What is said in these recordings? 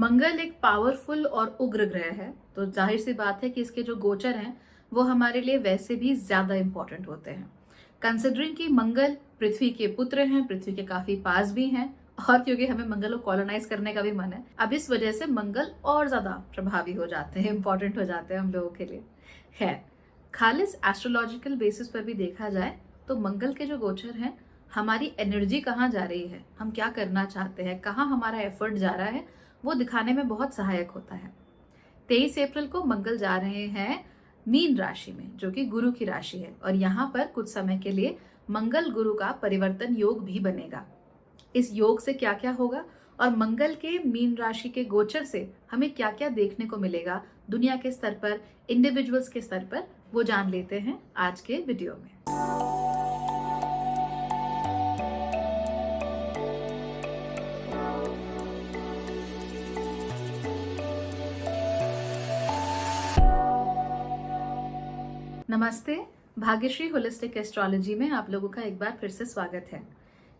मंगल एक पावरफुल और उग्र ग्रह है, तो जाहिर सी बात है कि इसके जो गोचर हैं वो हमारे लिए वैसे भी ज्यादा इंपॉर्टेंट होते हैं। कंसिडरिंग कि मंगल पृथ्वी के पुत्र हैं, पृथ्वी के काफी पास भी हैं, और क्योंकि हमें मंगल को कॉलोनाइज करने का भी मन है, अब इस वजह से मंगल और ज्यादा प्रभावी हो जाते हैं, इंपॉर्टेंट हो जाते हैं हम लोगों के लिए। खैर, खालिस एस्ट्रोलॉजिकल बेसिस पर भी देखा जाए तो मंगल के जो गोचर हैं, हमारी एनर्जी कहाँ जा रही है, हम क्या करना चाहते हैं, कहाँ हमारा एफर्ट जा रहा है, वो दिखाने में बहुत सहायक होता है। 23 अप्रैल को मंगल जा रहे हैं मीन राशि में, जो कि गुरु की राशि है, और यहाँ पर कुछ समय के लिए मंगल गुरु का परिवर्तन योग भी बनेगा। इस योग से क्या क्या होगा और मंगल के मीन राशि के गोचर से हमें क्या क्या देखने को मिलेगा दुनिया के स्तर पर, इंडिविजुअल्स के स्तर पर, वो जान लेते हैं आज के वीडियो में। नमस्ते। भाग्यश्री होलिस्टिक एस्ट्रोलॉजी में आप लोगों का एक बार फिर से स्वागत है।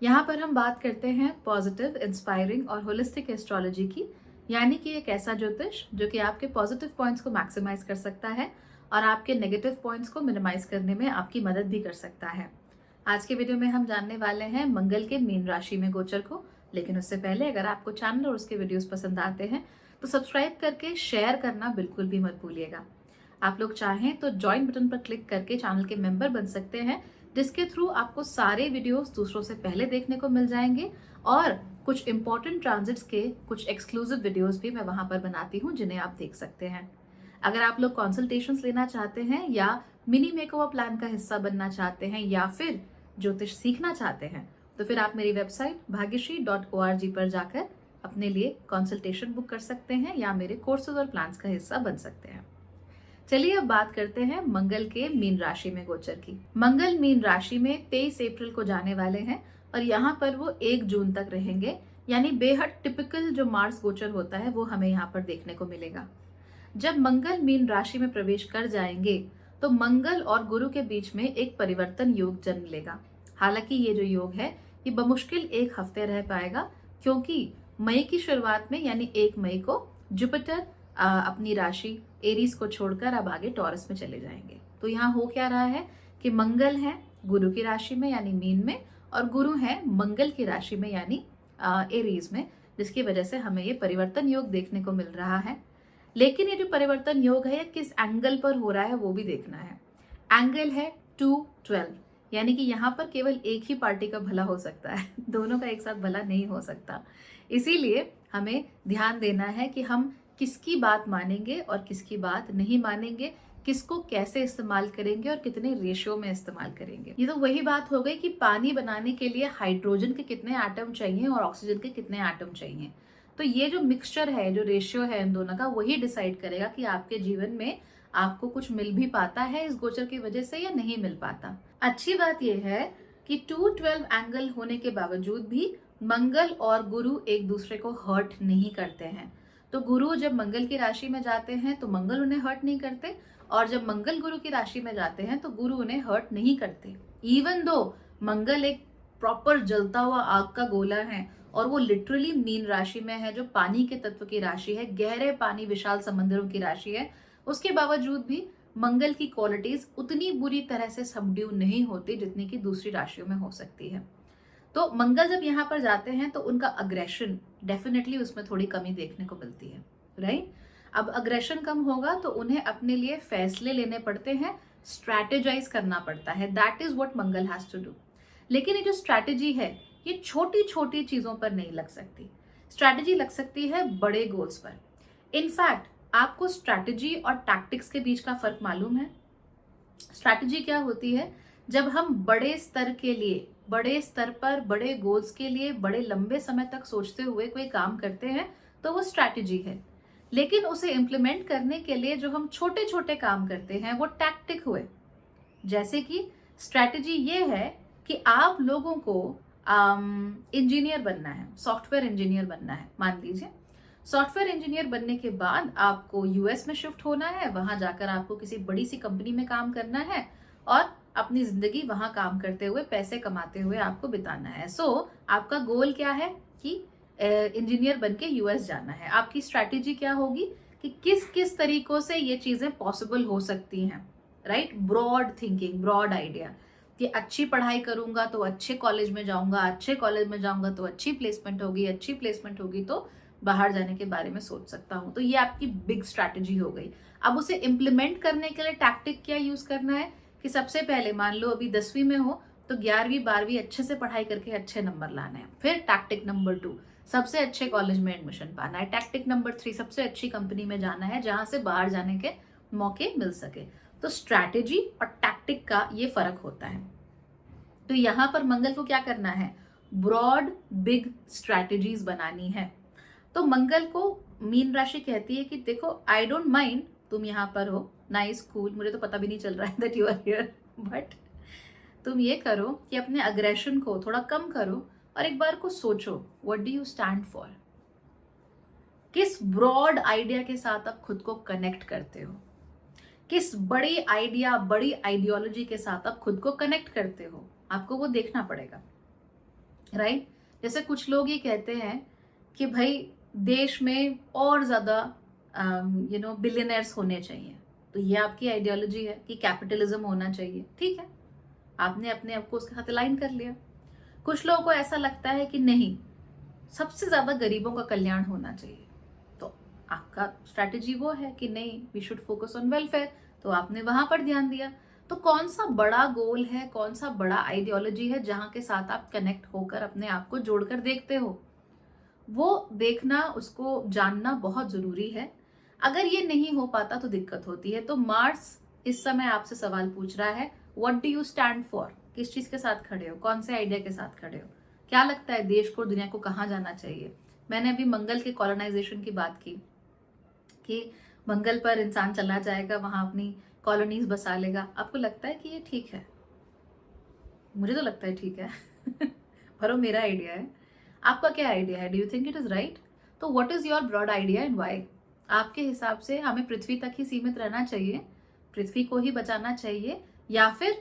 यहाँ पर हम बात करते हैं पॉजिटिव, इंस्पायरिंग और होलिस्टिक एस्ट्रोलॉजी की, यानी कि एक ऐसा ज्योतिष जो कि आपके पॉजिटिव पॉइंट्स को मैक्सिमाइज कर सकता है और आपके नेगेटिव पॉइंट्स को मिनिमाइज करने में आपकी मदद भी कर सकता है। आज के वीडियो में हम जानने वाले हैं मंगल के मीन राशि में गोचर को, लेकिन उससे पहले अगर आपको चैनल और उसके वीडियोस पसंद आते हैं तो सब्सक्राइब करके शेयर करना बिल्कुल भी मत भूलिएगा। आप लोग चाहें तो ज्वाइन बटन पर क्लिक करके चैनल के मेंबर बन सकते हैं, जिसके थ्रू आपको सारे वीडियोस दूसरों से पहले देखने को मिल जाएंगे और कुछ इंपॉर्टेंट ट्रांजिट्स के कुछ एक्सक्लूसिव वीडियोस भी मैं वहां पर बनाती हूं, जिन्हें आप देख सकते हैं। अगर आप लोग कंसल्टेशंस लेना चाहते हैं या मिनी मेकओवर प्लान का हिस्सा बनना चाहते हैं या फिर ज्योतिष सीखना चाहते हैं, तो फिर आप मेरी वेबसाइट भाग्यश्री.org पर जाकर अपने लिए कंसल्टेशन बुक कर सकते हैं या मेरे कोर्सेज और प्लान्स का हिस्सा बन सकते हैं। चलिए अब बात करते हैं मंगल के मीन राशि में गोचर की। मंगल मीन राशि में 23 अप्रैल को जाने वाले हैं और यहाँ पर वो 1 जून तक रहेंगे, यानी बेहद टिपिकल जो मार्स गोचर होता है वो हमें यहाँ पर देखने को मिलेगा। जब मंगल मीन राशि में प्रवेश कर जाएंगे तो मंगल और गुरु के बीच में एक परिवर्तन योग जन्म लेगा। हालांकि ये जो योग है ये बमुश्किल 1 हफ्ते रह पाएगा, क्योंकि मई की शुरुआत में यानी 1 मई को जुपिटर अपनी राशि एरीज को छोड़कर अब आगे टॉरस में चले जाएंगे। तो यहाँ हो क्या रहा है कि मंगल है गुरु की राशि में यानी मीन में, और गुरु है मंगल की राशि में यानी एरीज में, जिसकी वजह से हमें ये परिवर्तन योग देखने को मिल रहा है। लेकिन ये जो परिवर्तन योग है किस एंगल पर हो रहा है वो भी देखना है। एंगल है 2-12, यानी कि यहाँ पर केवल एक ही पार्टी का भला हो सकता है, दोनों का एक साथ भला नहीं हो सकता। इसीलिए हमें ध्यान देना है कि हम किसकी बात मानेंगे और किसकी बात नहीं मानेंगे, किसको कैसे इस्तेमाल करेंगे और कितने रेशियो में इस्तेमाल करेंगे। ये तो वही बात हो गई कि पानी बनाने के लिए हाइड्रोजन के कितने एटम चाहिए और ऑक्सीजन के कितने एटम चाहिए। तो ये जो मिक्सचर है, जो रेशियो है इन दोनों का, वही डिसाइड करेगा कि आपके जीवन में आपको कुछ मिल भी पाता है इस गोचर की वजह से या नहीं मिल पाता। अच्छी बात यह है कि 2-12 एंगल होने के बावजूद भी मंगल और गुरु एक दूसरे को हर्ट नहीं करते हैं। तो गुरु जब मंगल की राशि में जाते हैं तो मंगल उन्हें हर्ट नहीं करते, और जब मंगल गुरु की राशि में जाते हैं तो गुरु उन्हें हर्ट नहीं करते। इवन दो मंगल एक प्रॉपर जलता हुआ आग का गोला है और वो लिटरली मीन राशि में है, जो पानी के तत्व की राशि है, गहरे पानी विशाल समंदरों की राशि है, उसके बावजूद भी मंगल की क्वालिटीज उतनी बुरी तरह से सबड्यू नहीं होती जितनी कि दूसरी राशियों में हो सकती है। तो मंगल जब यहाँ पर जाते हैं तो उनका अग्रेशन डेफिनेटली उसमें थोड़ी कमी देखने को मिलती है, राइट। अब अग्रेशन कम होगा तो उन्हें अपने लिए फैसले लेने पड़ते हैं, स्ट्रैटेजाइज करना पड़ता है। That is what Mangal has to do. लेकिन ये जो स्ट्रैटेजी है ये छोटी छोटी चीजों पर नहीं लग सकती, स्ट्रैटेजी लग सकती है बड़े गोल्स पर। इनफैक्ट आपको स्ट्रैटेजी और टैक्टिक्स के बीच का फर्क मालूम है? स्ट्रैटेजी क्या होती है? जब हम बड़े स्तर के लिए, बड़े स्तर पर बड़े गोल्स के लिए बड़े लंबे समय तक सोचते हुए कोई काम करते हैं तो वो स्ट्रैटेजी है। लेकिन उसे इम्प्लीमेंट करने के लिए जो हम छोटे छोटे काम करते हैं वो टैक्टिक हुए। जैसे कि स्ट्रैटेजी ये है कि आप लोगों को इंजीनियर बनना है, सॉफ्टवेयर इंजीनियर बनना है। मान लीजिए सॉफ्टवेयर इंजीनियर बनने के बाद आपको यूएस में शिफ्ट होना है, वहां जाकर आपको किसी बड़ी सी कंपनी में काम करना है और अपनी जिंदगी वहां काम करते हुए पैसे कमाते हुए आपको बिताना है। सो आपका गोल क्या है कि इंजीनियर बन के यूएस जाना है। आपकी स्ट्रैटेजी क्या होगी कि किस किस तरीकों से ये चीज़ें पॉसिबल हो सकती हैं, right? Broad thinking, broad idea कि अच्छी पढ़ाई करूंगा तो अच्छे कॉलेज में जाऊंगा, अच्छे कॉलेज में जाऊंगा तो अच्छी प्लेसमेंट होगी, अच्छी प्लेसमेंट होगी तो बाहर जाने के बारे में सोच सकता हूँ। तो ये आपकी बिग स्ट्रैटेजी हो गई। अब उसे इम्प्लीमेंट करने के लिए टैक्टिक क्या यूज करना है कि सबसे पहले मान लो अभी 10वीं में हो तो 11वीं 12वीं अच्छे से पढ़ाई करके अच्छे नंबर लाने हैं। फिर टैक्टिक नंबर 2, सबसे अच्छे कॉलेज में एडमिशन पाना है। टैक्टिक नंबर 3, सबसे अच्छी कंपनी में जाना है जहां से बाहर जाने के मौके मिल सके। तो स्ट्रैटेजी और टैक्टिक का ये फर्क होता है। तो यहां पर मंगल को क्या करना है? ब्रॉड बिग स्ट्रैटेजीज बनानी है। तो मंगल को मीन राशि कहती है कि देखो, आई डोंट माइंड तुम यहाँ पर हो, नाइस कूल, मुझे तो पता भी नहीं चल रहा है that you are here, but तुम ये करो कि अपने अग्रेशन को थोड़ा कम करो और एक बार को सोचो, what do you stand for? किस ब्रॉड आइडिया के साथ आप खुद को कनेक्ट करते हो? किस बड़ी आइडिया, बड़ी आइडियोलॉजी के साथ आप खुद को कनेक्ट करते हो? आपको वो देखना पड़ेगा, राइट? जैसे कुछ लोग ये कहते हैं कि भाई देश में और ज्यादा बिलियनर्स होने चाहिए। तो ये आपकी आइडियोलॉजी है कि कैपिटलिज्म होना चाहिए, ठीक है, आपने अपने आप को उसके साथ अलाइन कर लिया। कुछ लोगों को ऐसा लगता है कि नहीं, सबसे ज्यादा गरीबों का कल्याण होना चाहिए। तो आपका स्ट्रैटेजी वो है कि नहीं, we should focus on welfare, तो आपने वहां पर ध्यान दिया। तो कौन सा बड़ा गोल है, कौन सा बड़ा आइडियोलॉजी है जहां के साथ आप कनेक्ट होकर अपने आप को जोड़कर देखते हो? वो देखना, उसको जानना बहुत जरूरी है। अगर ये नहीं हो पाता तो दिक्कत होती है। तो मार्स इस समय आपसे सवाल पूछ रहा है, what do you stand for? किस चीज के साथ खड़े हो, कौन से आइडिया के साथ खड़े हो? क्या लगता है देश को, दुनिया को कहाँ जाना चाहिए? मैंने अभी मंगल के कॉलोनाइजेशन की बात की कि मंगल पर इंसान चला जाएगा, वहां अपनी कॉलोनीज बसा लेगा। आपको लगता है कि ये ठीक है? मुझे तो लगता है ठीक है पर वो मेरा आइडिया है। आपका क्या आइडिया है? Do you think it is right? तो what is your broad idea and why? आपके हिसाब से हमें पृथ्वी तक ही सीमित रहना चाहिए, पृथ्वी को ही बचाना चाहिए, या फिर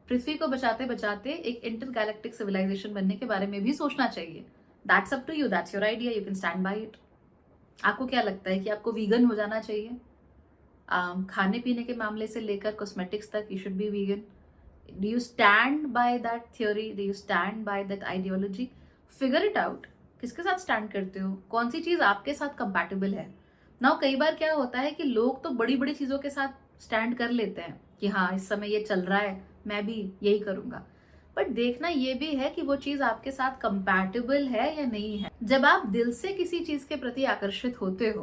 पृथ्वी को बचाते बचाते एक इंटर गैलेक्टिक सिविलाइजेशन बनने के बारे में भी सोचना चाहिए? That's up to you, that's your idea, you can stand by it. आपको क्या लगता है कि आपको वीगन हो जाना चाहिए? खाने पीने के मामले से लेकर कॉस्मेटिक्स तक you should be vegan? Do you stand by that theory? Do you stand by that ideology? Figure it out. किसके साथ स्टैंड करते हो? कौन सी चीज आपके साथ कंपैटिबल है? नाउ कई बार क्या होता है कि लोग तो बड़ी बड़ी चीजों के साथ स्टैंड कर लेते हैं कि हाँ, इस समय ये चल रहा है, मैं भी यही करूंगा। बट देखना ये भी है कि वो चीज आपके साथ कंपैटिबल है या नहीं है। जब आप दिल से किसी चीज के प्रति आकर्षित होते हो,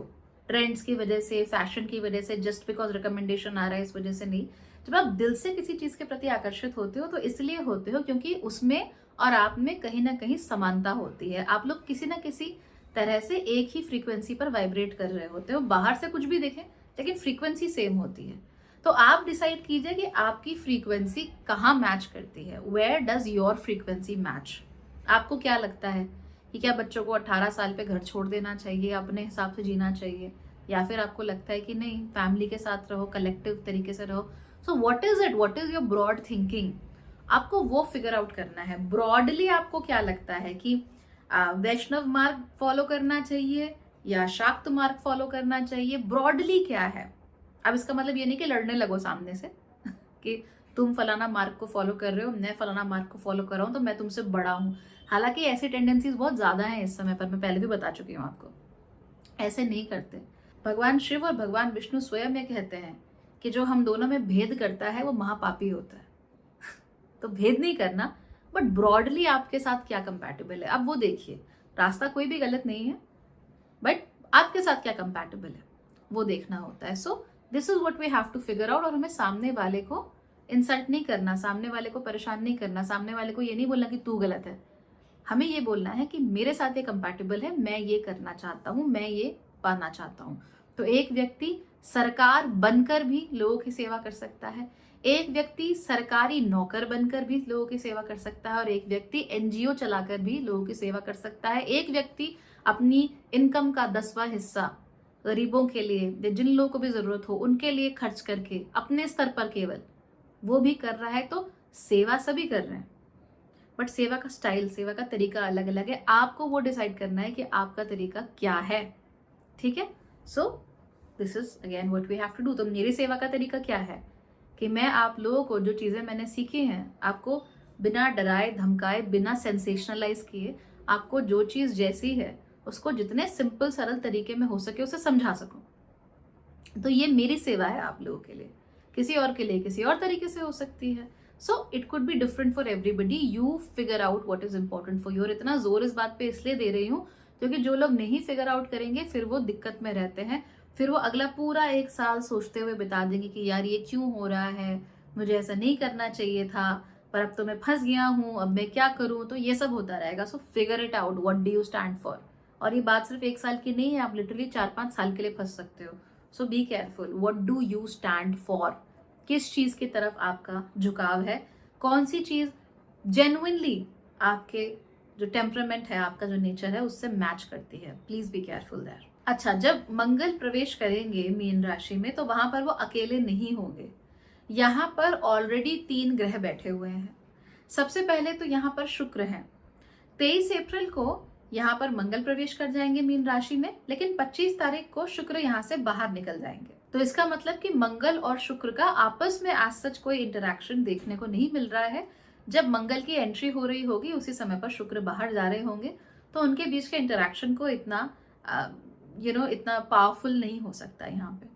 ट्रेंड्स की वजह से, फैशन की वजह से, जस्ट बिकॉज रिकमेंडेशन आ रहा है इस वजह से नहीं, जब आप दिल से किसी चीज के प्रति आकर्षित होते हो तो इसलिए होते हो क्योंकि उसमें और आप में कहीं ना कहीं समानता होती है। आप लोग किसी ना किसी तरह से एक ही फ्रीक्वेंसी पर वाइब्रेट कर रहे होते हो। बाहर से कुछ भी देखें लेकिन फ्रीक्वेंसी सेम होती है। तो आप डिसाइड कीजिए कि आपकी फ्रीक्वेंसी कहाँ मैच करती है। Where does your frequency match? आपको क्या लगता है कि क्या बच्चों को 18 साल पे घर छोड़ देना चाहिए, अपने हिसाब से जीना चाहिए, या फिर आपको लगता है कि नहीं, फैमिली के साथ रहो, कलेक्टिव तरीके से रहो? So what is it, what is your broad thinking? आपको वो फिगर आउट करना है। ब्रॉडली आपको क्या लगता है कि वैष्णव मार्ग फॉलो करना चाहिए या शाक्त मार्ग फॉलो करना चाहिए? ब्रॉडली क्या है? अब इसका मतलब ये नहीं कि लड़ने लगो सामने से कि तुम फलाना मार्ग को फॉलो कर रहे हो, मैं फलाना मार्ग को फॉलो कर रहा हूँ तो मैं तुमसे बड़ा हूँ। हालांकि ऐसी टेंडेंसीज बहुत ज्यादा हैं इस समय पर, मैं पहले भी बता चुकी हूँ आपको। ऐसे नहीं करते। भगवान शिव और भगवान विष्णु स्वयं ये कहते हैं कि जो हम दोनों में भेद करता है वो महापापी होता है। तो भेद नहीं करना, बट ब्रॉडली आपके साथ क्या कंपैटिबल है अब वो देखिए। रास्ता कोई भी गलत नहीं है, बट आपके साथ क्या कंपैटिबल है वो देखना होता है। So this is what we have to figure out. और हमें सामने वाले को इंसल्ट नहीं करना, सामने वाले को परेशान नहीं करना, सामने वाले को ये नहीं बोलना कि तू गलत है। हमें ये बोलना है कि मेरे साथ ये कंपैटिबल है, मैं ये करना चाहता हूँ, मैं ये पाना चाहता हूँ। तो एक व्यक्ति सरकार बनकर भी लोगों की सेवा कर सकता है, एक व्यक्ति सरकारी नौकर बनकर भी लोगों की सेवा कर सकता है, और एक व्यक्ति एनजीओ चलाकर भी लोगों की सेवा कर सकता है। एक व्यक्ति अपनी इनकम का 10वां हिस्सा गरीबों के लिए, जिन लोगों को भी जरूरत हो उनके लिए खर्च करके अपने स्तर पर केवल वो भी कर रहा है। तो सेवा सभी कर रहे हैं। बट सेवा का स्टाइल, सेवा का तरीका अलग अलग है। आपको वो डिसाइड करना है कि आपका तरीका क्या है, ठीक है। So this is again what we have to do. तो मेरी सेवा का तरीका क्या है कि मैं आप लोगों को जो चीज़ें मैंने सीखी हैं, आपको बिना डराए धमकाए, बिना सेंसेशनलाइज किए, आपको जो चीज़ जैसी है उसको जितने सिंपल सरल तरीके में हो सके उसे समझा सकूं। तो ये मेरी सेवा है आप लोगों के लिए। किसी और के लिए किसी और तरीके से हो सकती है। So it could be different for everybody. You figure out what is important for you. और इतना जोर इस बात पे इसलिए दे रही हूँ क्योंकि जो लोग नहीं फिगर आउट करेंगे फिर वो दिक्कत में रहते हैं। फिर वो अगला पूरा 1 साल सोचते हुए बिता देंगे कि यार ये क्यों हो रहा है, मुझे ऐसा नहीं करना चाहिए था, पर अब तो मैं फंस गया हूँ, अब मैं क्या करूँ। तो ये सब होता रहेगा। So figure it out, what do you stand for. और ये बात सिर्फ 1 साल की नहीं है, आप लिटरली 4-5 साल के लिए फंस सकते हो। So be careful, what do you stand for. किस चीज की तरफ आपका झुकाव है, कौन सी चीज जेन्युइनली आपके जो टेम्परामेंट है, आपका जो नेचर है उससे मैच करती है। Please be careful there. अच्छा, जब मंगल प्रवेश करेंगे मीन राशि में तो वहां पर वो अकेले नहीं होंगे। यहाँ पर ऑलरेडी 3 ग्रह बैठे हुए हैं। सबसे पहले तो यहाँ पर शुक्र है। 23 अप्रैल को यहाँ पर मंगल प्रवेश कर जाएंगे मीन राशि में, लेकिन 25 तारीख को शुक्र यहाँ से बाहर निकल जाएंगे। तो इसका मतलब कि मंगल और शुक्र का आपस में आज सच कोई इंटरेक्शन देखने को नहीं मिल रहा है। जब मंगल की एंट्री हो रही होगी उसी समय पर शुक्र बाहर जा रहे होंगे, तो उनके बीच के इंटरेक्शन को इतना इतना पावरफुल नहीं हो सकता यहाँ पे।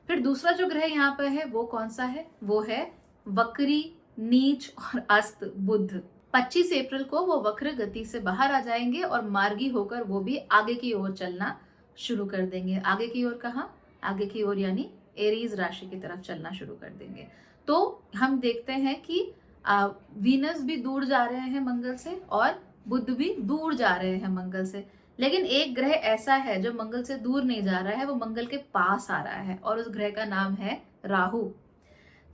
फिर दूसरा जो ग्रह यहाँ पर है वो कौन सा है, वो है वक्री, नीच और अस्त बुध। 25 अप्रैल को वो वक्र गति से बाहर आ जाएंगे और मार्गी होकर वो भी आगे की ओर चलना शुरू कर देंगे। आगे की ओर कहाँ, आगे की ओर यानी एरीज राशि की तरफ चलना शुरू कर देंगे। तो हम देखते हैं कि वीनस भी दूर जा रहे हैं मंगल से और बुध भी दूर जा रहे हैं मंगल से। लेकिन एक ग्रह ऐसा है जो मंगल से दूर नहीं जा रहा है, वो मंगल के पास आ रहा है और उस ग्रह का नाम है राहु।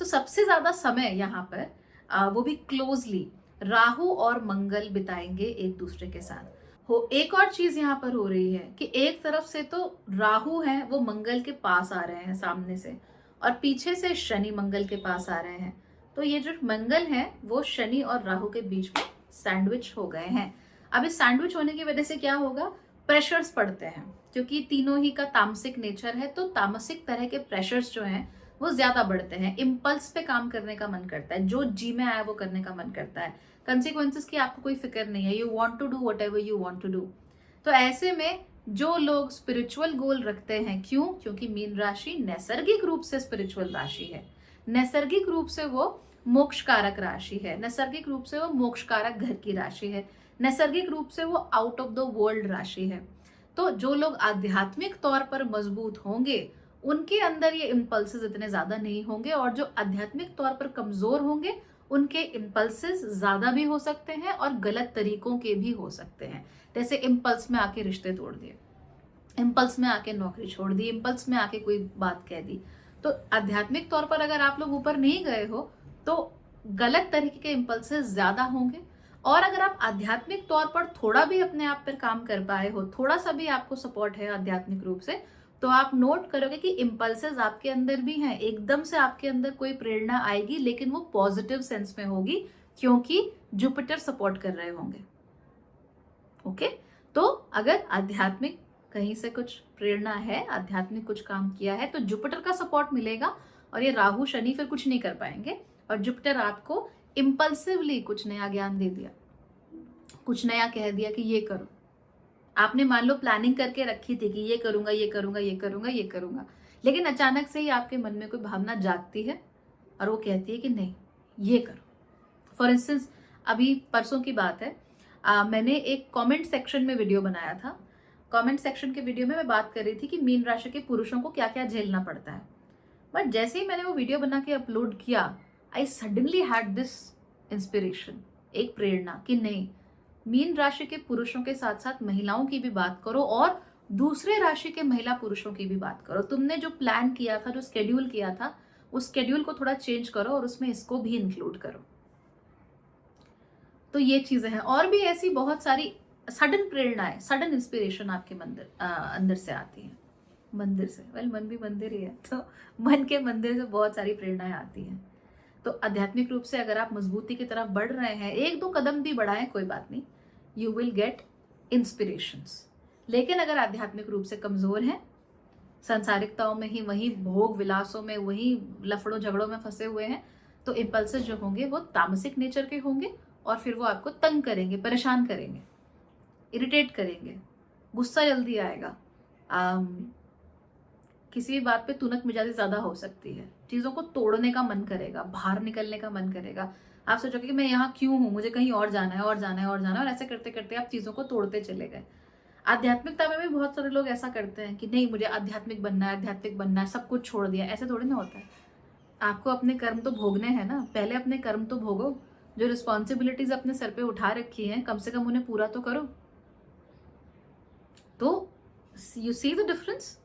तो सबसे ज्यादा समय यहाँ पर वो भी क्लोजली राहु और मंगल बिताएंगे एक दूसरे के साथ। एक और चीज यहाँ पर हो रही है कि एक तरफ से तो राहु है वो मंगल के पास आ रहे हैं सामने से, और पीछे से शनि मंगल के पास आ रहे हैं। तो ये जो मंगल है वो शनि और राहु के बीच में सैंडविच हो गए हैं। अब इस सैंडविच होने की वजह से क्या होगा, प्रेशर्स पड़ते हैं, क्योंकि तीनों ही का तामसिक नेचर है। तो तामसिक तरह के प्रेशर्स जो हैं वो ज्यादा बढ़ते हैं। इम्पल्स पे काम करने का मन करता है, जो जी में आया वो करने का मन करता है। कंसिक्वेंसेस की आपको कोई फिक्र नहीं है, you want to do whatever you want to do. तो ऐसे में जो लोग स्पिरिचुअल गोल रखते हैं, क्यों, क्योंकि मीन राशि नैसर्गिक रूप से स्पिरिचुअल राशि है, नैसर्गिक रूप से वो मोक्ष कारक राशि है, नैसर्गिक रूप से वो मोक्ष कारक घर की राशि है, नैसर्गिक रूप से वो आउट ऑफ द वर्ल्ड राशि है। तो जो लोग आध्यात्मिक तौर पर मजबूत होंगे उनके अंदर ये इम्पल्सेस इतने ज्यादा नहीं होंगे, और जो आध्यात्मिक तौर पर कमजोर होंगे उनके इम्पल्सेस ज्यादा भी हो सकते हैं और गलत तरीकों के भी हो सकते हैं। जैसे इम्पल्स में आके रिश्ते तोड़ दिए, इम्पल्स में आके नौकरी छोड़ दी, इम्पल्स में आके कोई बात कह दी। तो आध्यात्मिक तौर पर अगर आप लोग ऊपर नहीं गए हो तो गलत तरीके के इम्पल्सेस ज्यादा होंगे। और अगर आप आध्यात्मिक तौर पर थोड़ा भी अपने आप पर काम कर पाए हो, थोड़ा सा भी आपको सपोर्ट है आध्यात्मिक रूप से, तो आप नोट करोगे कि इम्पल्सेस आपके अंदर भी हैं। एकदम से आपके अंदर कोई प्रेरणा आएगी लेकिन वो पॉजिटिव सेंस में होगी, क्योंकि जुपिटर सपोर्ट कर रहे होंगे। ओके, तो अगर आध्यात्मिक कहीं से कुछ प्रेरणा है, आध्यात्मिक कुछ काम किया है, तो जुपिटर का सपोर्ट मिलेगा और ये राहु शनि फिर कुछ नहीं कर पाएंगे। और जुपिटर आपको इम्पल्सिवली कुछ नया ज्ञान दे दिया, कुछ नया कह दिया कि ये करो। आपने मान लो प्लानिंग करके रखी थी कि ये करूंगा ये करूंगा ये करूंगा ये करूंगा, लेकिन अचानक से ही आपके मन में कोई भावना जागती है और वो कहती है कि नहीं ये करो। फॉर इंस्टेंस अभी परसों की बात है, मैंने एक कमेंट सेक्शन में वीडियो बनाया था। कमेंट सेक्शन के वीडियो में मैं बात कर रही थी कि मीन राशि के पुरुषों को क्या क्या झेलना पड़ता है। बट जैसे ही मैंने वो वीडियो बना के अपलोड किया, I suddenly had this inspiration, एक प्रेरणा कि नहीं, मीन राशि के पुरुषों के साथ साथ महिलाओं की भी बात करो और दूसरे राशि के महिला पुरुषों की भी बात करो। तुमने जो प्लान किया था, जो स्केड्यूल किया था, उस स्केड्यूल को थोड़ा चेंज करो और उसमें इसको भी इंक्लूड करो। तो ये चीजें हैं, और भी ऐसी बहुत सारी सडन प्रेरणाएं, सडन इंस्पिरेशन आपके अंदर से आती है, मंदिर से। वेल मन भी मंदिर ही है, तो मन के मंदिर से बहुत सारी प्रेरणाएं आती हैं। तो आध्यात्मिक रूप से अगर आप मजबूती की तरफ बढ़ रहे हैं, एक दो कदम भी बढ़ाएं कोई बात नहीं, यू विल गेट इंस्पिरेशंस। लेकिन अगर आध्यात्मिक रूप से कमजोर हैं, सांसारिकताओं में ही, वही भोग विलासों में, वही लफड़ों झगड़ों में फंसे हुए हैं, तो इम्पल्सेस जो होंगे वो तामसिक नेचर के होंगे और फिर वो आपको तंग करेंगे, परेशान करेंगे, इरिटेट करेंगे, गुस्सा जल्दी आएगा, किसी भी बात पे तुनक मिजाजी ज्यादा हो सकती है, चीजों को तोड़ने का मन करेगा, बाहर निकलने का मन करेगा। आप सोचोगे कि मैं यहाँ क्यों हूँ, मुझे कहीं और जाना है और जाना है और जाना है, और ऐसे करते करते आप चीजों को तोड़ते चले गए। आध्यात्मिकता में भी बहुत सारे लोग ऐसा करते हैं कि नहीं मुझे आध्यात्मिक बनना है, आध्यात्मिक बनना है, सब कुछ छोड़ दिया। ऐसे थोड़ी ना होता है। आपको अपने कर्म तो भोगने हैं ना, पहले अपने कर्म तो भोगो। जो रिस्पॉन्सिबिलिटीज अपने सर पे उठा रखी हैं, कम से कम उन्हें पूरा तो करो। तो यू सी द डिफरेंस।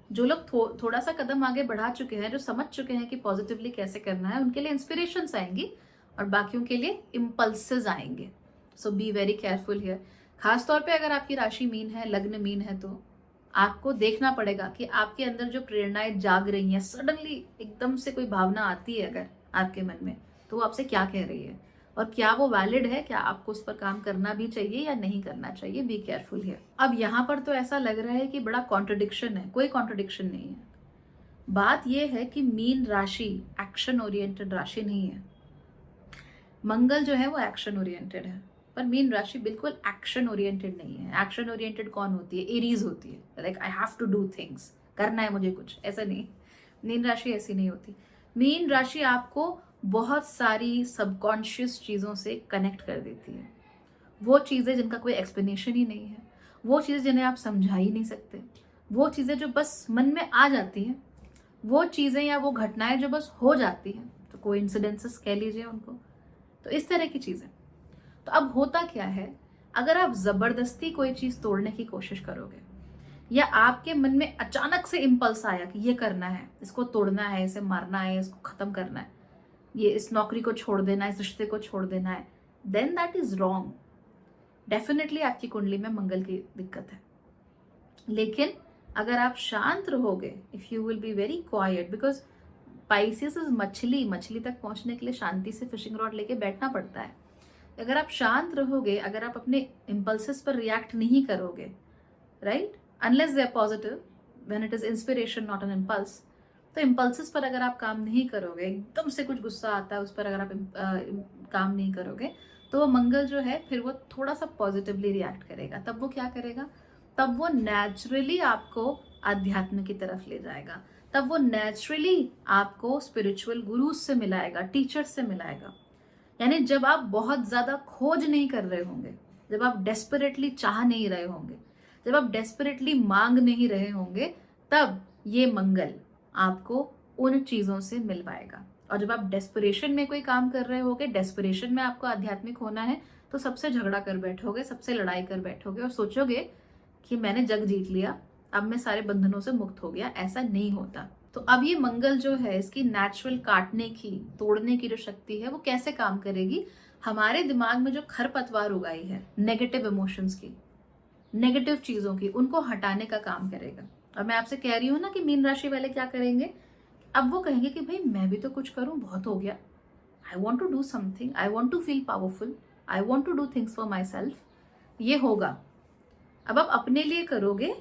जो लोग थोड़ा सा कदम आगे बढ़ा चुके हैं, जो समझ चुके हैं कि पॉजिटिवली कैसे करना है, उनके लिए इंस्पिरेशंस आएंगी और बाकियों के लिए इम्पल्सेस आएंगे। सो बी वेरी केयरफुल हियर। खासतौर पे अगर आपकी राशि मीन है, लग्न मीन है, तो आपको देखना पड़ेगा कि आपके अंदर जो प्रेरणाएं जाग रही हैं, सडनली एकदम से कोई भावना आती है अगर आपके मन में, तो वो आपसे क्या कह रही है और क्या वो वैलिड है, क्या आपको उस पर काम करना भी चाहिए या नहीं करना चाहिए। Be careful here. अब यहाँ पर तो ऐसा लग रहा है कि बड़ा कॉन्ट्रडिक्शन है, कोई कॉन्ट्रडिक्शन नहीं है। बात यह है कि मीन राशि एक्शन ओरिएंटेड राशि नहीं है। मंगल जो है वो एक्शन ओरिएंटेड है, पर मीन राशि बिल्कुल एक्शन ओरिएंटेड नहीं है। एक्शन ओरिएंटेड कौन होती है? एरीज होती है, like I have to do things, करना है मुझे कुछ, ऐसा नहीं। मीन राशि ऐसी नहीं होती। मीन राशि आपको बहुत सारी सबकॉन्शियस चीज़ों से कनेक्ट कर देती है। वो चीज़ें जिनका कोई एक्सप्लेनेशन ही नहीं है, वो चीज़ें जिन्हें आप समझा ही नहीं सकते, वो चीज़ें जो बस मन में आ जाती हैं, वो चीज़ें या वो घटनाएं जो बस हो जाती हैं, तो कोइंसिडेंसेस कह लीजिए उनको। तो इस तरह की चीज़ें। तो अब होता क्या है, अगर आप ज़बरदस्ती कोई चीज़ तोड़ने की कोशिश करोगे, या आपके मन में अचानक से इम्पल्स आया कि ये करना है, इसको तोड़ना है, इसे मारना है, इसको ख़त्म करना है, ये इस नौकरी को छोड़ देना है, इस रिश्ते को छोड़ देना है, then that is wrong. Definitely आपकी कुंडली में मंगल की दिक्कत है। लेकिन अगर आप शांत रहोगे, if you will be very quite, because Pisces is मछली, मछली तक पहुंचने के लिए शांति से फिशिंग रॉड लेके बैठना पड़ता है। अगर आप शांत रहोगे, अगर आप अपने इम्पल्सेस पर रिएक्ट नहीं करोगे, right, unless they are positive, when it is inspiration not an impulse, तो इम्पल्सेस पर अगर आप काम नहीं करोगे, एकदम से कुछ गुस्सा आता है उस पर अगर आप काम नहीं करोगे, तो वो मंगल जो है फिर वो थोड़ा सा पॉजिटिवली रिएक्ट करेगा। तब वो क्या करेगा? तब वो नेचुरली आपको अध्यात्म की तरफ ले जाएगा, तब वो नेचुरली आपको स्पिरिचुअल गुरुज से मिलाएगा, टीचर्स से मिलाएगा। यानी जब आप बहुत ज्यादा खोज नहीं कर रहे होंगे, जब आप डेस्परेटली चाह नहीं रहे होंगे, जब आप डेस्परेटली मांग नहीं रहे होंगे, तब ये मंगल आपको उन चीजों से मिल पाएगा। और जब आप डेस्परेशन में कोई काम कर रहे होगे, डेस्परेशन में आपको आध्यात्मिक होना है, तो सबसे झगड़ा कर बैठोगे, सबसे लड़ाई कर बैठोगे और सोचोगे कि मैंने जग जीत लिया, अब मैं सारे बंधनों से मुक्त हो गया। ऐसा नहीं होता। तो अब ये मंगल जो है, इसकी नेचुरल काटने की, तोड़ने की जो शक्ति है, वो कैसे काम करेगी? हमारे दिमाग में जो खरपतवार उगाई है नेगेटिव इमोशंस की, नेगेटिव चीजों की, उनको हटाने का काम करेगा। और मैं आपसे कह रही हूँ ना कि मीन राशि वाले क्या करेंगे, अब वो कहेंगे कि भाई मैं भी तो कुछ करूं, बहुत हो गया, I want to do something, I want to feel powerful, I want to do things for myself. ये होगा। अब आप अपने लिए करोगे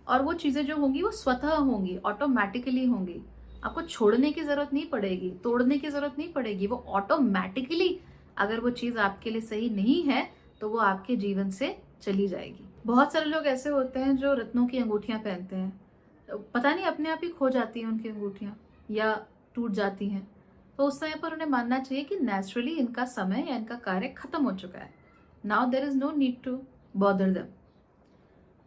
और वो चीजें जो होंगी वो स्वतः होंगी, ऑटोमेटिकली होंगी। आपको छोड़ने की जरूरत नहीं पड़ेगी, तोड़ने की जरूरत नहीं पड़ेगी, वो ऑटोमेटिकली, अगर वो चीज आपके लिए सही नहीं है तो वो आपके जीवन से चली जाएगी। बहुत सारे लोग ऐसे होते हैं जो रत्नों की अंगूठियां पहनते हैं, पता नहीं अपने आप ही खो जाती हैं उनकी अंगूठियां या टूट जाती हैं, तो उस समय पर उन्हें मानना चाहिए कि नेचुरली इनका समय या इनका कार्य खत्म हो चुका है। Now there is no need to bother them.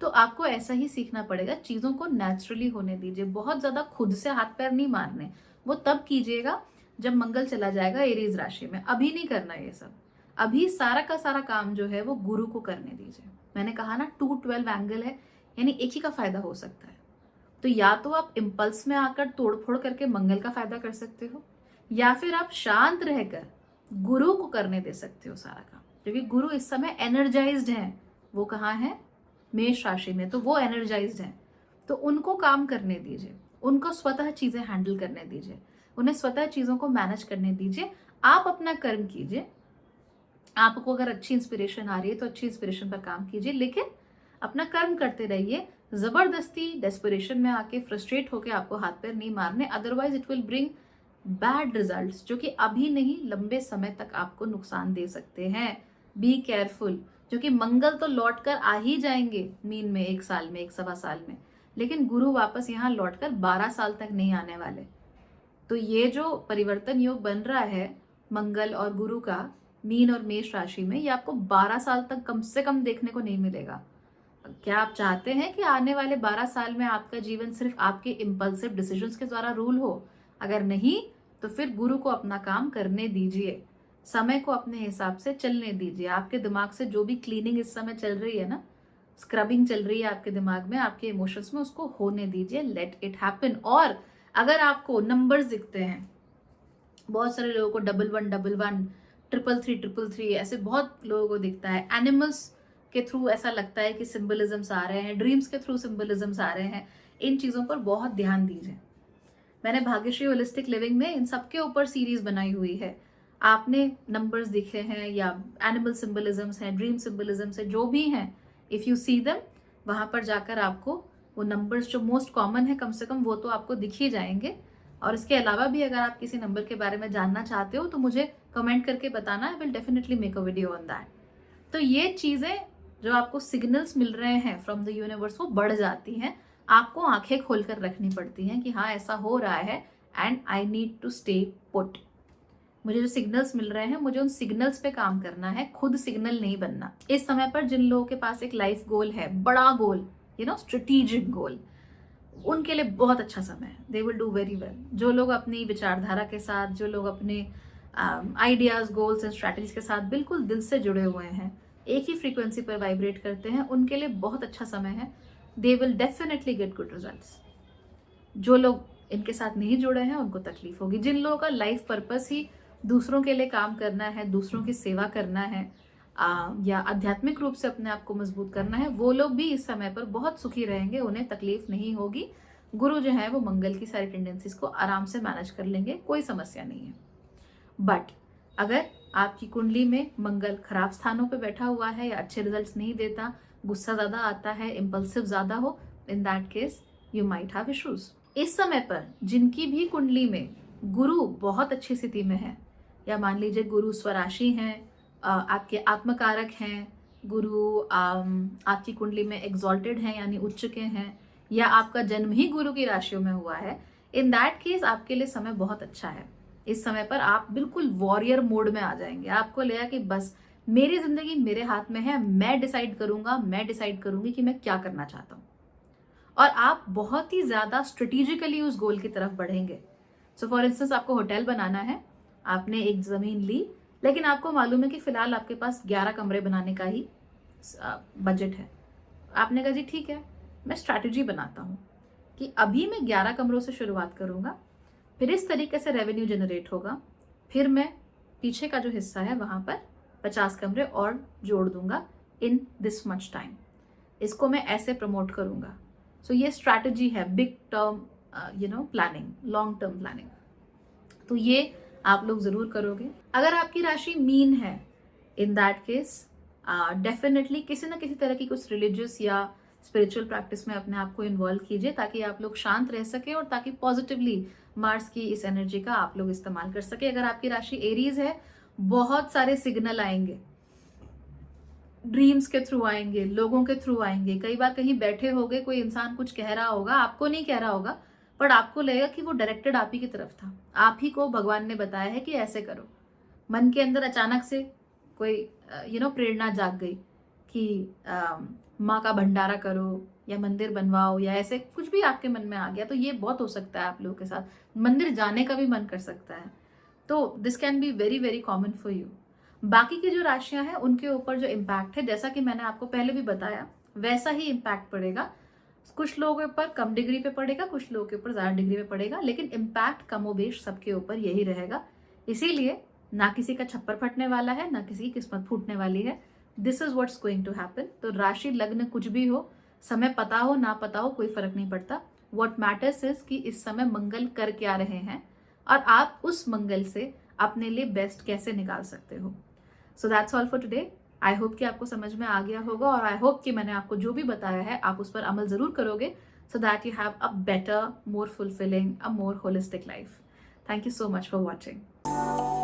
तो आपको ऐसा ही सीखना पड़ेगा, चीजों को नेचुरली होने दीजिए। बहुत ज्यादा खुद से हाथ पैर नहीं मारने, वो तब कीजिएगा जब मंगल चला जाएगा एरीज राशि में। अभी नहीं करना ये सब। अभी सारा का सारा काम जो है वो गुरु को करने दीजिए। मैंने कहा ना 2-12 एंगल है, यानी एक ही का फायदा हो सकता है। तो या तो आप इम्पल्स में आकर तोड़फोड़ करके मंगल का फायदा कर सकते हो, या फिर आप शांत रहकर गुरु को करने दे सकते हो सारा काम, क्योंकि गुरु इस समय एनर्जाइज्ड है। वो कहाँ है? मेष राशि में, तो वो एनर्जाइज्ड है। तो उनको काम करने दीजिए, उनको स्वतः चीजें हैंडल करने दीजिए। उन्हें स्वतः चीज़ों को मैनेज करने दीजिए। आप अपना कर्म कीजिए। आपको अगर अच्छी इंस्पिरेशन आ रही है तो अच्छी इंस्पिरेशन पर काम कीजिए, लेकिन अपना कर्म करते रहिए। जबरदस्ती डेस्परेशन में आके फ्रस्ट्रेट होके आपको हाथ पैर नहीं मारने, otherwise it will bring bad results, जो कि अभी नहीं लंबे समय तक आपको नुकसान दे सकते हैं। बी केयरफुल, जो कि मंगल तो लौट कर आ ही जाएंगे मीन में 1 साल में, 1 सवा साल में, लेकिन गुरु वापस यहाँ लौट कर 12 साल तक नहीं आने वाले। तो ये जो परिवर्तन योग बन रहा है मंगल और गुरु का मीन और मेष राशि में, ये आपको 12 साल तक कम से कम देखने को नहीं मिलेगा। क्या आप चाहते हैं कि आने वाले 12 साल में आपका जीवन सिर्फ आपके इम्पल्सिव डिसीजंस के द्वारा रूल हो? अगर नहीं, तो फिर गुरु को अपना काम करने दीजिए, समय को अपने हिसाब से चलने दीजिए। आपके दिमाग से जो भी क्लीनिंग इस समय चल रही है ना, स्क्रबिंग चल रही है आपके दिमाग में, आपके इमोशंस में, उसको होने दीजिए, लेट इट हैपन। और अगर आपको नंबर्स दिखते हैं, बहुत सारे लोगों को 1111, 333, ऐसे बहुत लोगों को दिखता है, एनिमल्स के थ्रू ऐसा लगता है कि सिंबलिज्म्स आ रहे हैं, ड्रीम्स के थ्रू सिंबलिज्म्स आ रहे हैं, इन चीज़ों पर बहुत ध्यान दीजिए। मैंने भाग्यश्री होलिस्टिक लिविंग में इन सबके ऊपर सीरीज बनाई हुई है। आपने नंबर्स दिखे हैं या एनिमल सिंबलिज्म्स हैं, ड्रीम सिंबलिज्म्स है, जो भी हैं, इफ़ यू सी देम, वहाँ पर जाकर आपको वो नंबर्स जो मोस्ट कॉमन है कम से कम वो तो आपको दिख ही जाएंगे। और इसके अलावा भी अगर आप किसी नंबर के बारे में जानना चाहते हो तो मुझे कमेंट करके बताना, I will definitely make a video on that. तो ये चीज़ें जो आपको सिग्नल्स मिल रहे हैं फ्रॉम द यूनिवर्स वो बढ़ जाती हैं। आपको आंखें खोलकर रखनी पड़ती हैं कि हाँ ऐसा हो रहा है and I need to stay put. मुझे जो सिग्नल्स मिल रहे हैं, मुझे उन सिग्नल्स पे काम करना है, खुद सिग्नल नहीं बनना। इस समय पर जिन लोगों के पास एक लाइफ गोल है, बड़ा गोल, स्ट्रेटेजिक गोल, उनके लिए बहुत अच्छा समय है। They will do very well. जो लोग अपनी विचारधारा के साथ, जो लोग अपने आइडियाज, गोल्स एंड स्ट्रैटेजीज के साथ बिल्कुल दिल से जुड़े हुए हैं, एक ही फ्रीक्वेंसी पर वाइब्रेट करते हैं, उनके लिए बहुत अच्छा समय है। They will definitely get good results. जो लोग इनके साथ नहीं जुड़े हैं उनको तकलीफ होगी। जिन लोगों का लाइफ पर्पस ही दूसरों के लिए काम करना है, दूसरों की सेवा करना है, या आध्यात्मिक रूप से अपने आप को मजबूत करना है, वो लोग भी इस समय पर बहुत सुखी रहेंगे, उन्हें तकलीफ नहीं होगी। गुरु जो है वो मंगल की सारी टेंडेंसीज को आराम से मैनेज कर लेंगे, कोई समस्या नहीं है। बट अगर आपकी कुंडली में मंगल खराब स्थानों पे बैठा हुआ है या अच्छे रिजल्ट्स नहीं देता, गुस्सा ज़्यादा आता है, इम्पल्सिव ज़्यादा हो, in that case you might have issues. इस समय पर जिनकी भी कुंडली में गुरु बहुत अच्छी स्थिति में है, या मान लीजिए गुरु स्वराशि हैं, आपके आत्मकारक हैं, गुरु आपकी कुंडली में एग्जॉल्टेड हैं यानी उच्च के हैं, या आपका जन्म ही गुरु की राशियों में हुआ है, इन दैट केस आपके लिए समय बहुत अच्छा है। इस समय पर आप बिल्कुल वॉरियर मोड में आ जाएंगे। आपको लगेगा कि बस मेरी जिंदगी मेरे हाथ में है, मैं डिसाइड करूंगा, मैं डिसाइड करूंगी कि मैं क्या करना चाहता हूँ, और आप बहुत ही ज्यादा स्ट्रेटेजिकली उस गोल की तरफ बढ़ेंगे। सो फॉर इंस्टेंस, आपको होटल बनाना है, आपने एक जमीन ली, लेकिन आपको मालूम है कि फिलहाल आपके पास 11 कमरे बनाने का ही बजट है। आपने कहा जी ठीक है, मैं स्ट्रैटेजी बनाता हूँ कि अभी मैं 11 कमरों से शुरुआत करूँगा, फिर इस तरीके से रेवेन्यू जनरेट होगा, फिर मैं पीछे का जो हिस्सा है वहाँ पर 50 कमरे और जोड़ दूंगा इन दिस मच टाइम, इसको मैं ऐसे प्रमोट करूँगा। सो ये स्ट्रैटेजी है, big term planning, long term planning. तो ये आप लोग जरूर करोगे। अगर आपकी राशि मीन है, इन दैट केस डेफिनेटली किसी न किसी तरह की कुछ रिलीजियस या स्पिरिचुअल प्रैक्टिस में अपने आप को इन्वॉल्व कीजिए, ताकि आप लोग शांत रह सके और ताकि पॉजिटिवली मार्स की इस एनर्जी का आप लोग इस्तेमाल कर सके। अगर आपकी राशि एरीज है, बहुत सारे सिग्नल आएंगे, ड्रीम्स के थ्रू आएंगे, लोगों के थ्रू आएंगे। कई बार कहीं बैठे होगे, कोई इंसान कुछ कह रहा होगा, आपको नहीं कह रहा होगा, बट आपको लगेगा कि वो डायरेक्टेड आप ही की तरफ था, आप ही को भगवान ने बताया है कि ऐसे करो। मन के अंदर अचानक से कोई प्रेरणा जाग गई कि माँ का भंडारा करो या मंदिर बनवाओ, या ऐसे कुछ भी आपके मन में आ गया। तो ये बहुत हो सकता है आप लोगों के साथ। मंदिर जाने का भी मन कर सकता है। तो this can be very very common for you. बाकी की जो राशियां हैं उनके ऊपर जो इम्पैक्ट है, जैसा कि मैंने आपको पहले भी बताया, वैसा ही इम्पैक्ट पड़ेगा। कुछ लोगों के ऊपर कम डिग्री पे पड़ेगा, कुछ लोगों के ऊपर ज्यादा डिग्री पे पड़ेगा, लेकिन इम्पैक्ट कमोबेश सबके ऊपर यही रहेगा। इसीलिए ना किसी का छप्पर फटने वाला है, ना किसी की किस्मत फूटने वाली है। This is what's going to happen. तो राशि, लग्न कुछ भी हो, समय पता हो ना पता हो, कोई फर्क नहीं पड़ता। व्हाट मैटर्स इज कि इस समय मंगल कर क्या रहे हैं, और आप उस मंगल से अपने लिए बेस्ट कैसे निकाल सकते हो। So that's all for today. I hope कि आपको समझ में आ गया होगा और आई होप कि मैंने आपको जो भी बताया है आप उस पर अमल ज़रूर करोगे, so that you have a better, more fulfilling, a more holistic life. Thank you so much for watching.